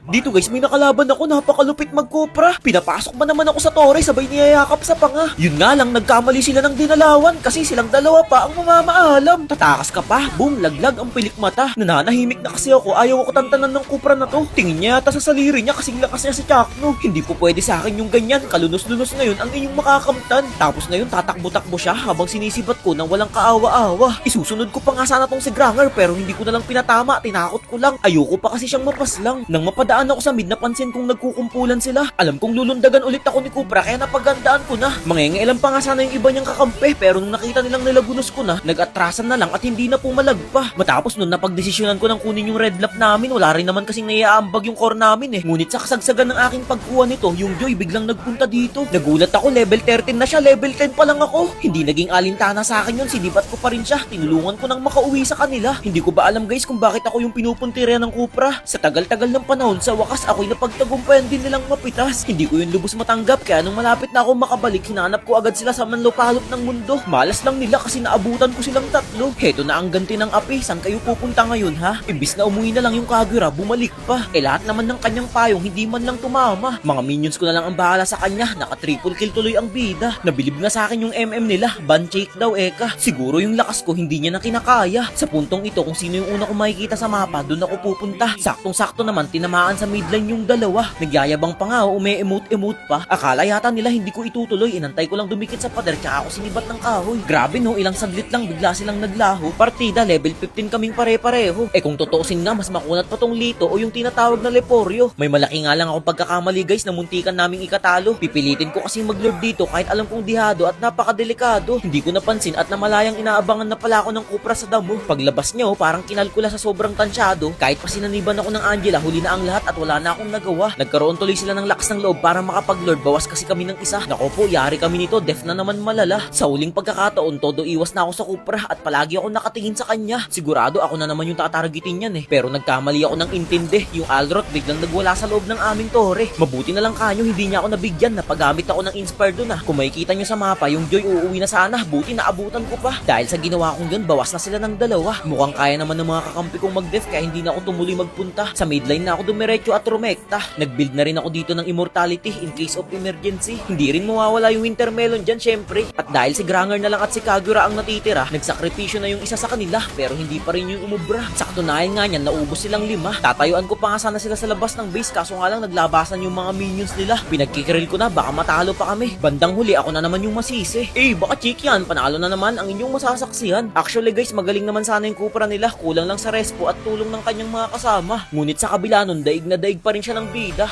Dito guys, may nakalaban ako, napakalupit magkopra. Pinapasok ba naman ako sa tore, sabay niyayakap sa panga. Yun nga lang, nagkamali sila ng dinalawan kasi silang dalawa pa ang mamamaalam. Tatakas ka pa, boom, laglag ang pilik mata. Nananahimik na kasi ako, ayaw ako tantanan ng kopra na to. Tingin niya yata sa saliri niya kasing lakas niya si Chakno. Hindi po pwede sa akin yung ganyan, kalunos-lunos ngayon ang inyong makakamtan. Tapos ngayon tatakbo-takbo siya habang sinisibat ko nang walang kaawa-awa. Isusunod ko pa nga sana tong si Granger pero hindi ko na lang pinatama, tinakot ko lang. Ayoko pa kasi siyang mapaslang. Nang mapadaan ako sa mid, napansin kong nagkukumpulan sila. Alam kong lulundagan ulit ako ni Cobra kaya napagandaan ko na. Mangengailan pa nga sana yung iba niyang kakampi pero nung nakita nilang nilagunos ko na, nag-atrasan na lang at hindi na pumalagpa. Matapos nun napagdesisyonan ko nang kunin yung red lap namin, wala rin naman kasing naiaambag yung core namin eh. Ngunit sa kasagsagan ng aking pagkuha nito, yung Joy biglang nagpunta dito. Nagulat ako, level 13 na siya, level 10 pa lang ako. Hindi naging alintana sa akin yun, sinibat ko pa rin siya. Tinulungan ko nang makauwi sa kanila. Hindi ko ba alam guys kung bakit ako yung pinupuntirya ng Cobra. Sa tagal-tagal ng panahon, sa wakas ako'y napagtagumpayan din nilang mapitas. Hindi ko yun lubos matanggap kaya nung malapit na ako makabalik, hinanap ko agad sila sa manlopalop ng mundo. Malas lang nila kasi naabutan ko silang tatlo. Heto na ang ganti ng api, saan kayo pupunta ngayon ha? Imbis na umuwi na lang yung Kagura, bumalik pa. Lahat naman ng kanyang payong hindi man lang tumama. Mga minions ko na lang ang bahala sa kanya, naka-triple kill tuloy ang bida. Nabilib na sa akin yung MM nila, ban-shake daw eka. Siguro yung lakas ko hindi niya na kinakaya. Sa puntong ito kung sino yung una kong makikita sa mapa, doon ako pupunta. Saktong-sakto naman tinamaan sa midline yung dalawa. Nagyayabang pa nga, ume-emote-emote pa. Akala yata nila hindi ko itutuloy, inantay ko lang dumikit sa pader tsaka ako sinibat ng kahoy. Grabe no, ilang saglit lang bigla silang naglaho. Partida level 15 kaming pare-pareho. Kung tutuusin nga mas makunat pa tong Lito o yung tinatawag na Leporyo. May malaki nga lang akong pagkakamali guys na muntikan naming ikatalo. Pipilitin ko kasing mag-lord dito kahit alam kong dihado at napakadelikado. Hindi ko napansin at namalayang inaabangan na pala ako ng Cobra sa damo. Paglabas niya parang kinalkula sa sobrang tansyado. Kahit pa sinaniban ako ng Angela, huli na ang lahat at wala na akong nagawa. Nagkaroon tuloy sila ng lakas ng loob para makapag-lord. Bawas kasi kami ng isa. Nako po, yari kami nito. Def na naman malala. Sa huling pagkakataon, todo iwas na ako sa Cobra at palagi ako nakatingin sa kanya. Sigurado ako na naman yung tatargetin yan eh. Pero nagkamali ako ng intindi. Yung Alrot biglang nagwala sa loob ng aming tore. Mabuti na lang kanyo hindi niya ako nabigyan. Napagamit ako ng Inspire doon ah. Kung makikita nyo sa mapa, yung Joy uuwi na sana. Buti naabutan ko pa. Dahil sa ginawa kong yun, bawas na sila ng dalawa. Mukhang kaya naman ng mga kakampi kong mag-def kaya hindi na ako tumuloy magpunta. Sa midline na ako dumiretso at rumekta. Nag-build na rin ako dito ng immortality in case of emergency. Hindi rin mawawala yung winter melon dyan syempre. At dahil si Granger na lang at si Kagura ang natitira, nagsakripisyo na yung isa sa kanila pero hindi pa rin yung umubra. Sa katunayan nga niyan, naubos silang 5. Tatayuan ko pa nga sana sila sa labas ng base kaso nga lang naglabasan yung mga minions nila. Pinagkikiril ko na baka matalo pa kami. Bandang huli ako na naman yung masisi. Baka cheek yan, panalo na naman ang inyong masasaksihan. Actually guys, magaling naman sana yung Cobra nila. Kulang lang sa respo at tulong ng kanyang mga kasama. Ngunit sa kabila nun, daig na daig pa rin siya ng bida.